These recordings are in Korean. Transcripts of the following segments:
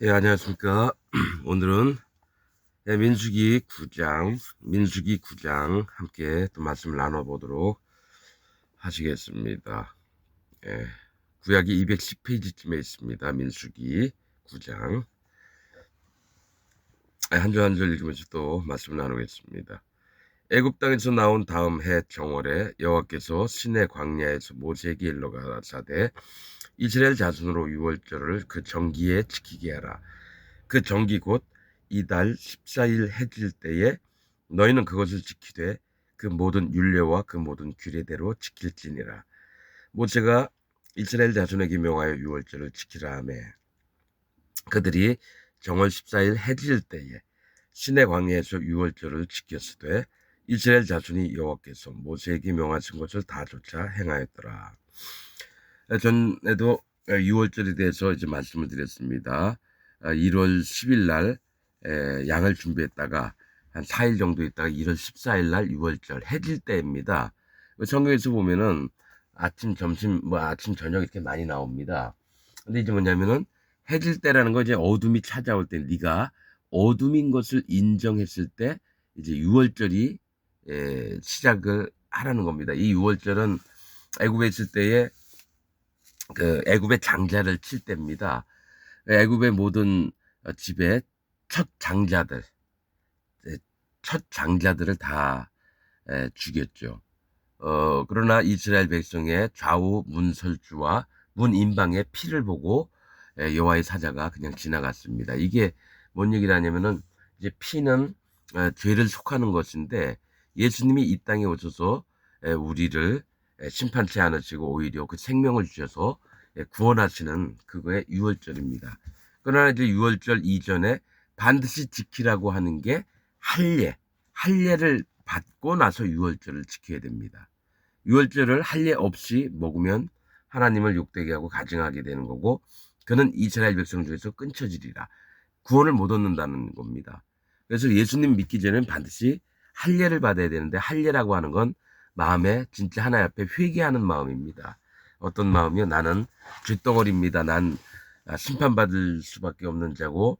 예, 안녕하십니까. 오늘은 민수기 9장 함께 또 말씀을 나눠보도록 하시겠습니다. 예, 구약이 210페이지쯤에 있습니다. 민수기 9장. 한 줄 한 줄 읽으면서 또 말씀을 나누겠습니다. 애굽 땅에서 나온 다음 해 정월에 여호와께서 시내 광야에서 모세에게 일러 가라사대 이스라엘 자손으로 유월절을 그 정기에 지키게 하라. 그 정기 곧 이달 14일 해질 때에 너희는 그것을 지키되 그 모든 율례와 그 모든 규례대로 지킬지니라. 모세가 이스라엘 자손에게 명하여 유월절을 지키라 하매 그들이 정월 14일 해질 때에 시내 광야에서 유월절을 지켰으되 이스라엘 자손이 여호와께서 모세에게 명하신 것을 다 조차 행하였더라. 전에도 유월절에 대해서 이제 말씀을 드렸습니다. 1월 10일 날 양을 준비했다가 한 4일 정도 있다가 1월 14일 날 유월절 해질 때입니다. 성경에서 보면은 아침, 점심, 아침, 저녁 이렇게 많이 나옵니다. 근데 이제 뭐냐면은 해질 때라는 거 이제 어둠이 찾아올 때 네가 어둠인 것을 인정했을 때 이제 유월절이 시작을 하라는 겁니다. 이 유월절은 애굽에 있을 때에 그 애굽의 장자를 칠 때입니다. 애굽의 모든 집에 첫 장자들, 첫 장자들을 다 죽였죠. 그러나 이스라엘 백성의 좌우 문설주와 문인방의 피를 보고 여호와의 사자가 그냥 지나갔습니다. 이게 뭔 얘기라냐면은 이제 피는 죄를 속하는 것인데 예수님이 이 땅에 오셔서 우리를 심판치 않으시고 오히려 그 생명을 주셔서 구원하시는 그거의 유월절입니다. 그러나 이제 유월절 이전에 반드시 지키라고 하는 게 할례를 받고 나서 유월절을 지켜야 됩니다. 유월절을 할례 없이 먹으면 하나님을 욕되게 하고 가증하게 되는 거고 그는 이스라엘 백성 중에서 끊쳐지리라. 구원을 못 얻는다는 겁니다. 그래서 예수님 믿기 전에는 반드시 할례를 받아야 되는데 할례라고 하는 건 마음에 진짜 하나님 앞에 회개하는 마음입니다. 어떤 마음이요? 나는 쇳덩어리입니다. 난 심판받을 수밖에 없는 자고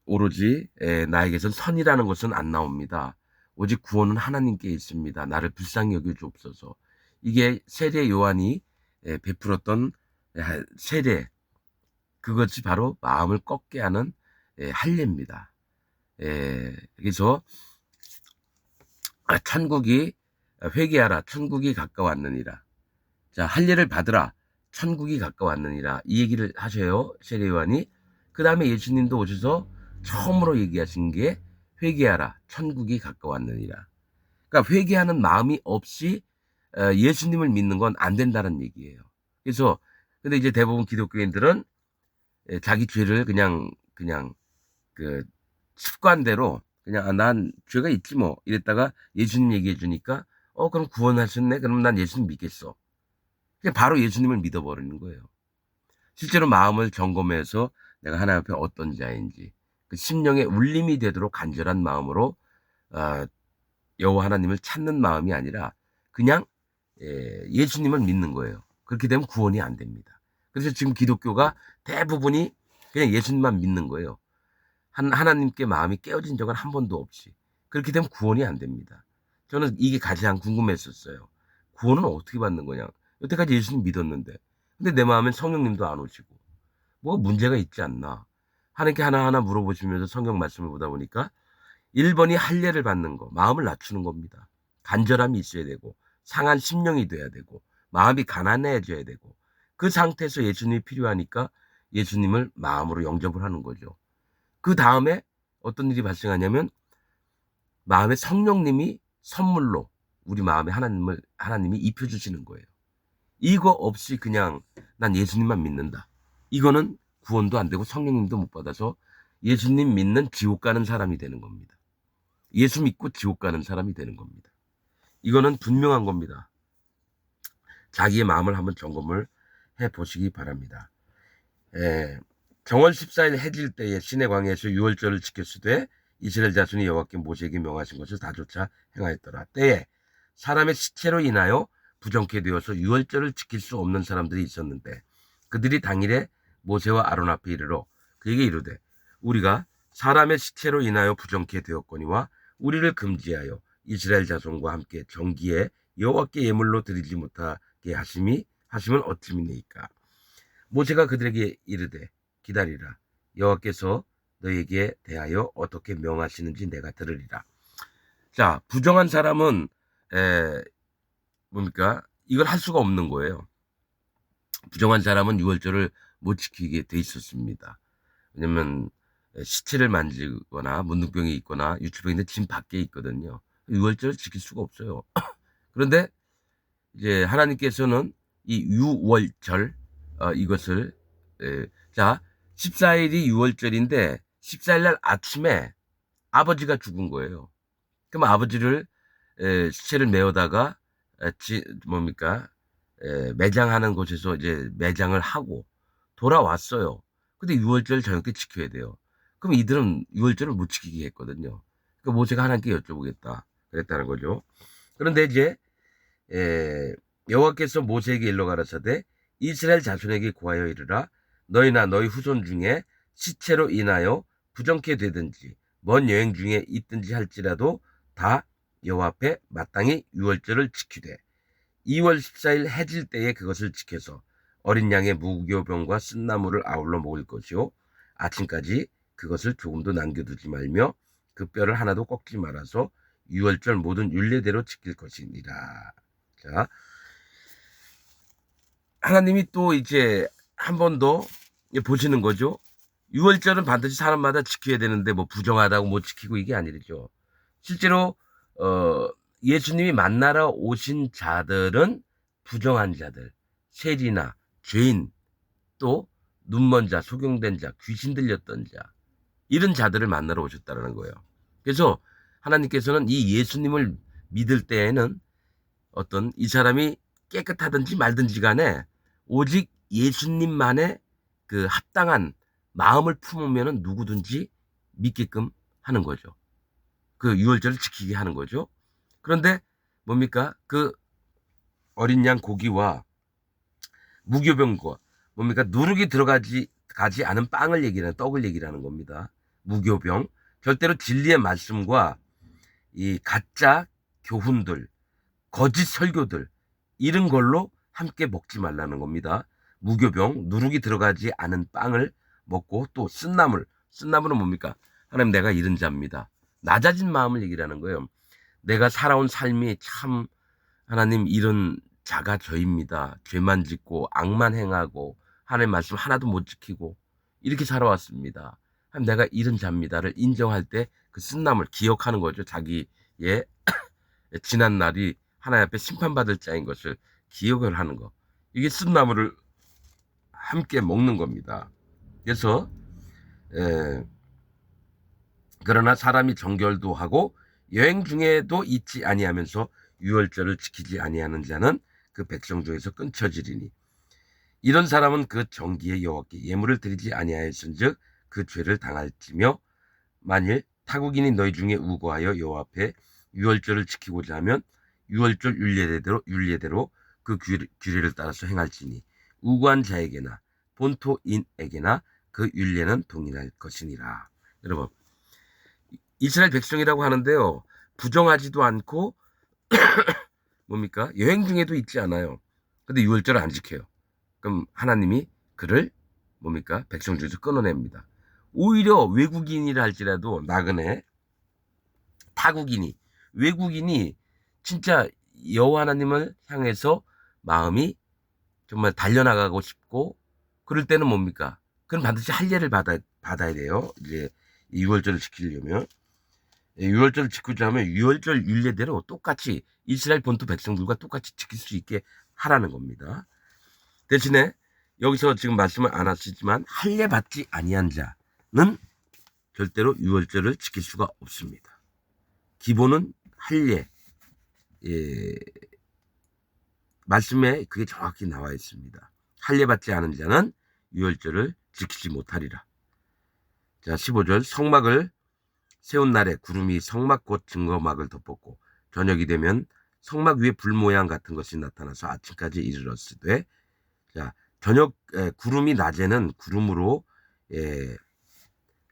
오로지 나에게선 선이라는 것은 안 나옵니다. 오직 구원은 하나님께 있습니다. 나를 불쌍히 여겨 주옵소서. 이게 세례 요한이 베풀었던 세례, 그것이 바로 마음을 꺾게 하는 할례입니다. 그래서 천국이 회개하라, 천국이 가까웠느니라. 자, 할례를 받으라, 천국이 가까웠느니라. 이 얘기를 하셔요, 세례 요한이. 그 다음에 예수님도 오셔서 처음으로 얘기하신 게 회개하라, 천국이 가까웠느니라. 그러니까 회개하는 마음이 없이 예수님을 믿는 건 안 된다는 얘기예요. 그래서 근데 이제 대부분 기독교인들은 자기 죄를 그냥 그 습관대로 그냥 난 죄가 있지 뭐 이랬다가 예수님 얘기해 주니까 그럼 구원하셨네, 그럼 난 예수님 믿겠어. 그냥 바로 예수님을 믿어버리는 거예요. 실제로 마음을 점검해서 내가 하나님 앞에 어떤 자인지 그 심령의 울림이 되도록 간절한 마음으로 여호와 하나님을 찾는 마음이 아니라 그냥 예수님을 믿는 거예요. 그렇게 되면 구원이 안 됩니다. 그래서 지금 기독교가 대부분이 그냥 예수님만 믿는 거예요. 하나님께 마음이 깨어진 적은 한 번도 없이. 그렇게 되면 구원이 안 됩니다. 저는 이게 가장 궁금했었어요. 구원은 어떻게 받는 거냐. 여태까지 예수님 믿었는데 근데 내 마음엔 성령님도 안 오시고 뭐가 문제가 있지 않나. 하나님께 하나하나 물어보시면서 성경 말씀을 보다 보니까 1번이 할례를 받는 거, 마음을 낮추는 겁니다. 간절함이 있어야 되고 상한 심령이 돼야 되고 마음이 가난해져야 되고 그 상태에서 예수님이 필요하니까 예수님을 마음으로 영접을 하는 거죠. 그 다음에 어떤 일이 발생하냐면 마음에 성령님이 선물로 우리 마음에 하나님이 입혀주시는 거예요. 이거 없이 그냥 난 예수님만 믿는다. 이거는 구원도 안 되고 성령님도 못 받아서 예수님 믿는 지옥 가는 사람이 되는 겁니다. 예수 믿고 지옥 가는 사람이 되는 겁니다. 이거는 분명한 겁니다. 자기의 마음을 한번 점검을 해보시기 바랍니다. 정월 14일 해질 때에 시내 광야에서 유월절을 지켰으되 이스라엘 자손이 여호와께 모세에게 명하신 것을 다조차 행하였더라. 때에 사람의 시체로 인하여 부정케 되어서 유월절을 지킬 수 없는 사람들이 있었는데 그들이 당일에 모세와 아론 앞에 이르러 그에게 이르되 우리가 사람의 시체로 인하여 부정케 되었거니와 우리를 금지하여 이스라엘 자손과 함께 정기에 여호와께 예물로 드리지 못하게 하심은 어찌미니까. 모세가 그들에게 이르되 기다리라. 여호와께서 너에게 대하여 어떻게 명하시는지 내가 들으리라. 자, 부정한 사람은 뭡니까? 이걸 할 수가 없는 거예요. 부정한 사람은 유월절을 못 지키게 돼 있었습니다. 왜냐면 시체를 만지거나 문둥병이 있거나 유추병이 있는 집 밖에 있거든요. 유월절을 지킬 수가 없어요. 그런데 이제 하나님께서는 이 유월절 이것을 자 14일이 유월절인데 14일 날 아침에 아버지가 죽은 거예요. 그럼 아버지를 시체를 메어다가 뭡니까 매장하는 곳에서 이제 매장을 하고 돌아왔어요. 근데 유월절 저녁 때 지켜야 돼요. 그럼 이들은 유월절을 못 지키게 했거든요. 그러니까 모세가 하나님께 여쭤보겠다 그랬다는 거죠. 그런데 이제 여호와께서 모세에게 일러 가라사대 이스라엘 자손에게 고하여 이르라. 너희나 너희 후손 중에 시체로 인하여 부정케 되든지 먼 여행 중에 있든지 할지라도 다 여호와 앞에 마땅히 유월절을 지키되 2월 14일 해질 때에 그것을 지켜서 어린 양의 무교병과 쓴나물을 아울러 먹을 것이요 아침까지 그것을 조금도 남겨두지 말며 그 뼈를 하나도 꺾지 말아서 유월절 모든 율례대로 지킬 것이니라. 자, 하나님이 또 이제 한 번 더 보시는 거죠. 유월절은 반드시 사람마다 지켜야 되는데 뭐 부정하다고 못 지키고 이게 아니죠. 실제로 예수님이 만나러 오신 자들은 부정한 자들, 세리나 죄인, 또 눈먼 자, 소경된 자, 귀신 들렸던 자 이런 자들을 만나러 오셨다는 거예요. 그래서 하나님께서는 이 예수님을 믿을 때에는 어떤 이 사람이 깨끗하든지 말든지 간에 오직 예수님만의 그 합당한 마음을 품으면 누구든지 믿게끔 하는 거죠. 그 유월절을 지키게 하는 거죠. 그런데 뭡니까? 그 어린 양 고기와 무교병과 뭡니까? 누룩이 가지 않은 빵을 얘기하는 떡을 얘기하는 겁니다. 무교병. 절대로 진리의 말씀과 이 가짜 교훈들, 거짓 설교들 이런 걸로 함께 먹지 말라는 겁니다. 무교병, 누룩이 들어가지 않은 빵을 먹고 또 쓴나물은 뭡니까? 하나님 내가 이런 자입니다. 낮아진 마음을 얘기하는 거예요. 내가 살아온 삶이 참 하나님 이런 자가 저입니다. 죄만 짓고 악만 행하고 하나님 말씀 하나도 못 지키고 이렇게 살아왔습니다. 하나님 내가 이런 자입니다를 인정할 때 그 쓴나물 기억하는 거죠. 자기의 지난 날이 하나님 앞에 심판받을 자인 것을 기억을 하는 거. 이게 쓴나물을 함께 먹는 겁니다. 그래서 그러나 사람이 정결도 하고 여행 중에도 잊지 아니하면서 유월절을 지키지 아니하는 자는 그 백성 중에서 끊쳐지리니 이런 사람은 그 정기에 여호와께 예물을 드리지 아니하였은즉 그 죄를 당할지며 만일 타국인이 너희 중에 우고하여 여호와 앞에 유월절을 지키고자 하면 유월절 율례대로 그 규례를 따라서 행할지니 우고한 자에게나 본토인에게나 그 율례는 동일할 것이니라. 여러분 이스라엘 백성이라고 하는데요. 부정하지도 않고 뭡니까? 여행 중에도 있지 않아요. 근데 유월절을 안 지켜요. 그럼 하나님이 그를 뭡니까? 백성 중에서 끊어냅니다. 오히려 외국인이라 할지라도 나그네 외국인이 진짜 여호와 하나님을 향해서 마음이 정말 달려나가고 싶고 그럴 때는 뭡니까? 그럼 반드시 할례를 받아야 돼요. 이제 유월절을 지키려면 유월절을 지키자면 유월절 율례대로 똑같이 이스라엘 본토 백성들과 똑같이 지킬 수 있게 하라는 겁니다. 대신에 여기서 지금 말씀을 안 하시지만 할례 받지 아니한 자는 절대로 유월절을 지킬 수가 없습니다. 기본은 할례. 말씀에 그게 정확히 나와 있습니다. 할례 받지 않은 자는 유월절을 지키지 못하리라. 자, 15절 성막을 세운 날에 구름이 성막 곧 증거막을 덮었고 저녁이 되면 성막 위에 불 모양 같은 것이 나타나서 아침까지 이르렀으되 자, 구름이 낮에는 구름으로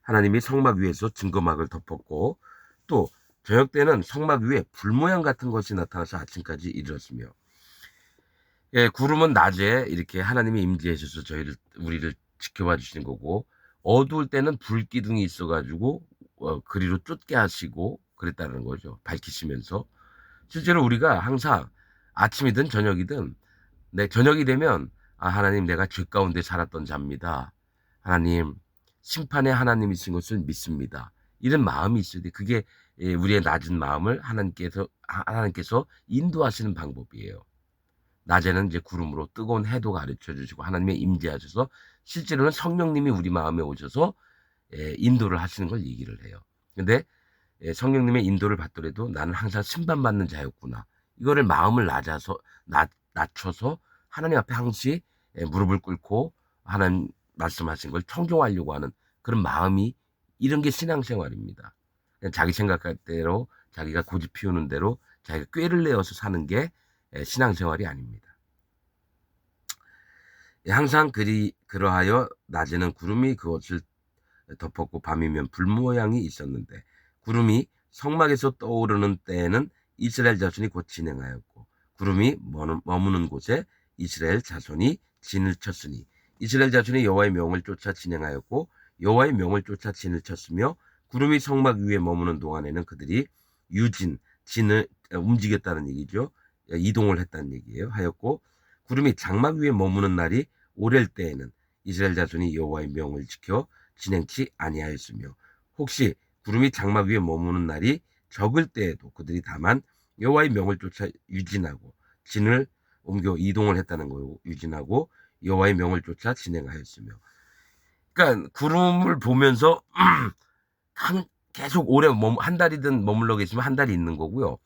하나님이 성막 위에서 증거막을 덮었고 또 저녁 때는 성막 위에 불 모양 같은 것이 나타나서 아침까지 이르렀으며 예, 구름은 낮에 이렇게 하나님이 임재하셔서 우리를 지켜봐 주시는 거고 어두울 때는 불기둥이 있어가지고 그리로 쫓게 하시고 그랬다는 거죠. 밝히시면서 실제로 우리가 항상 아침이든 저녁이든 저녁이 되면 하나님 내가 죄 가운데 살았던 자입니다. 하나님 심판의 하나님이신 것을 믿습니다. 이런 마음이 있어야 돼. 그게 우리의 낮은 마음을 하나님께서 인도하시는 방법이에요. 낮에는 이제 구름으로 뜨거운 해도 가르쳐 주시고 하나님의 임재하셔서 실제로는 성령님이 우리 마음에 오셔서 인도를 하시는 걸 얘기를 해요. 근데 성령님의 인도를 받더라도 나는 항상 심판받는 자였구나. 이거를 마음을 낮춰서 하나님 앞에 항시 무릎을 꿇고 하나님 말씀하신 걸 청종하려고 하는 그런 마음이 이런 게 신앙생활입니다. 그냥 자기 생각할 대로 자기가 고집 피우는 대로 자기가 꾀를 내어서 사는 게 신앙생활이 아닙니다. 항상 그러하여 낮에는 구름이 그것을 덮었고 밤이면 불 모양이 있었는데 구름이 성막에서 떠오르는 때에는 이스라엘 자손이 곧 진행하였고 구름이 머무는 곳에 이스라엘 자손이 진을 쳤으니 이스라엘 자손이 여호와의 명을 쫓아 진행하였고 여호와의 명을 쫓아 진을 쳤으며 구름이 성막 위에 머무는 동안에는 그들이 진을 움직였다는 얘기죠. 이동을 했다는 얘기예요. 하였고 구름이 장막 위에 머무는 날이 오랠 때에는 이스라엘 자손이 여호와의 명을 지켜 진행치 아니하였으며 혹시 구름이 장막 위에 머무는 날이 적을 때에도 그들이 다만 여호와의 명을 쫓아 유진하고 진을 옮겨 이동을 했다는 거고 유진하고 여호와의 명을 쫓아 진행하였으며 그러니까 구름을 보면서 계속 오래 한 달이든 머물러 계시면 한 달이 있는 거고요.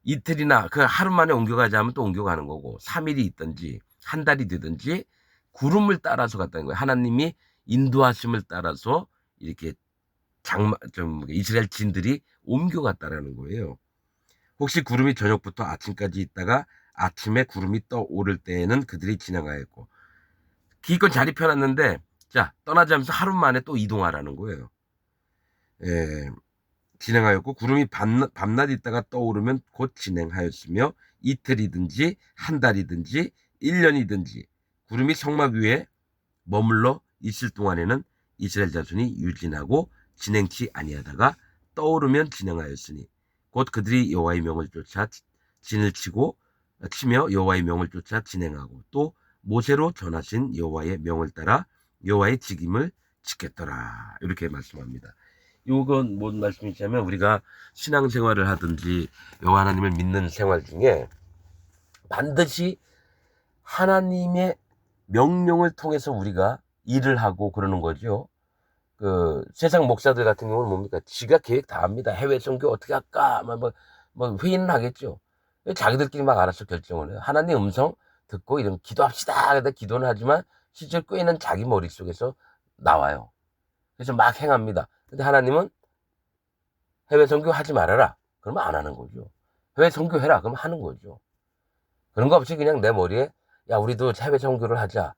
이틀이나 그 하루 만에 옮겨가자 하면 또 옮겨가는 거고 3일이 있든지 한 달이 되든지 구름을 따라서 갔다는 거예요. 하나님이 인도하심을 따라서 이렇게 이스라엘 진들이 옮겨갔다라는 거예요. 혹시 구름이 저녁부터 아침까지 있다가 아침에 구름이 떠오를 때에는 그들이 지나가였고 기껏 자리 펴놨는데 자 떠나자면서 하루 만에 또 이동하라는 거예요. 예, 진행하였고 구름이 밤낮 있다가 떠오르면 곧 진행하였으며 이틀이든지 한 달이든지 1년이든지 구름이 성막 위에 머물러 있을 동안에는 이스라엘 자손이 유진하고 진행치 아니하다가 떠오르면 진행하였으니 곧 그들이 여호와의 명을 쫓아 진을 치며 여호와의 명을 쫓아 진행하고 또 모세로 전하신 여호와의 명을 따라 여호와의 직임을 지켰더라. 이렇게 말씀합니다. 이건 뭔 말씀이냐면 우리가 신앙생활을 하든지 여호와 하나님을 믿는 생활 중에 반드시 하나님의 명령을 통해서 우리가 일을 하고 그러는 거죠. 그 세상 목사들 같은 경우는 뭡니까? 지가 계획 다 합니다. 해외 선교 어떻게 할까? 뭐 회의는 하겠죠. 자기들끼리 막 알아서 결정을 해요. 하나님 음성 듣고 이런 기도합시다. 근데 기도는 하지만 실제 꾀는 자기 머릿속에서 나와요. 그래서 막 행합니다. 근데 하나님은 해외 선교 하지 말아라. 그러면 안 하는 거죠. 해외 선교해라. 그러면 하는 거죠. 그런 거 없이 그냥 내 머리에 야 우리도 해외 선교를 하자.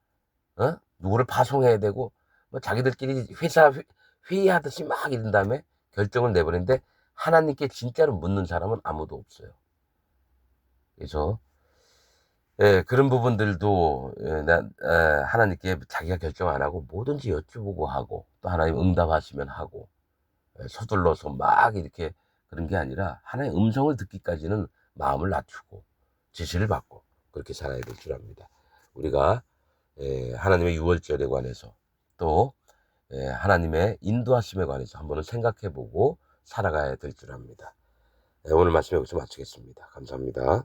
누구를 파송해야 되고 뭐 자기들끼리 회의하듯이 막 이런 다음에 결정을 내버리는데 하나님께 진짜로 묻는 사람은 아무도 없어요. 그래서 그런 부분들도 하나님께 자기가 결정 안 하고 뭐든지 여쭤보고 하고 또 하나님 응답하시면 하고 서둘러서 막 이렇게 그런 게 아니라 하나님의 음성을 듣기까지는 마음을 낮추고 지시를 받고 그렇게 살아야 될 줄 압니다. 우리가 하나님의 유월절에 관해서 또 하나님의 인도하심에 관해서 한번은 생각해보고 살아가야 될 줄 압니다. 오늘 말씀 여기서 마치겠습니다. 감사합니다.